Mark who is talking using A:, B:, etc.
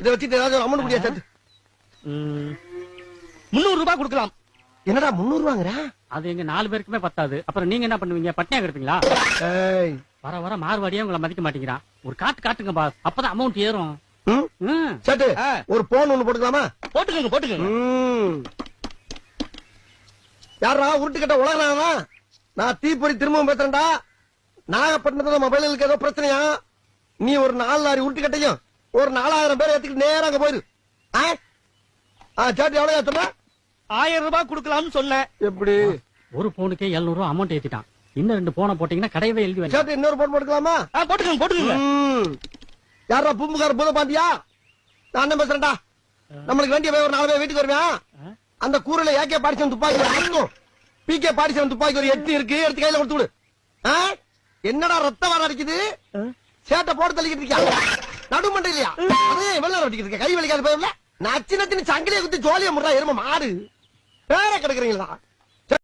A: இதை வச்சுட்டு ஏதாவது அமௌண்ட் முடியா சார்?
B: 300 ரூபாய் கொடுக்கலாம்.
A: என்னடா 300 ரூபாங்கற?
C: அது எங்க 4 பேருக்குமே பத்தாது. அப்புறம் நீங்க என்ன பண்ணுவீங்க? பட்னியா கிடப்பீங்களா?
A: ஏய்,
C: வர வர மார்வாடியே உங்களை மதிக்க மாட்டேங்கிறான். ஒரு காட்டுங்க பாஸ், அப்பதான் அமௌண்ட் ஏறும்.
A: சட்டு ஒரு போன் ஒண்ணு போட்டுக்கலாமா?
B: போட்டுக்கங்க.
A: யாரா உருட்டு கட்ட உலகனா? நான் தீப்பொறி திரும்பவும் பேசுறேன்டா. நாகப்பட்டினத்துல மொபைலுக்கு ஏதோ பிரச்சனையா? நீ ஒரு 4 லாரி உருட்டு கட்டையும் ஒரு 4000 பேர் ஏத்துக்கிட்டு நேரா அங்க போயிரு. சேட்டு எவ்வளவு ஏத்துமா?
B: 1000 ரூபாய் கொடுக்கலாம்னு சொன்னேன்.
A: எப்படி?
C: ஒரு போனுக்கே 700 ரூபாய் அமௌண்ட் ஏத்திட்டான். இன்னும் 2 போனை போட்டீங்கன்னா கடையவே எழுதி வேணும்.
A: சேட்டு இன்னொரு போன் போட்டுக்கலாமா?
B: போட்டுக்கங்க.
A: யாரா பூம்புகார பூத பாத்தியா? நான் என்ன பேசுறேன்டா. நம்மளுக்கு வேண்டிய போய் ஒரு 4 பேர் வீட்டுக்கு வருவேன். அந்த கூரையில ஏகே பாடிச்சவன் துப்பாக்கி இருக்கும், பிகே பாடிச்சவன் துப்பாக்கி ஒரு 8 இருக்கு, எடுத்து கையில கொடுத்து விடு. என்னடா ரத்தம் வர அடிக்குது? சேட்டை போட்டு தள்ளிக்கிட்டு இருக்கியா? நடுமண்டை இல்லையா? அதே வெள்ள அடிக்கிட்டு இருக்க, கை வலிக்காத போயிடல. நச்சு நச்சுன்னு சங்கிலியை குத்தி ஜோலியா முறா எரும மாடு. வேற கிடக்குறீங்களா?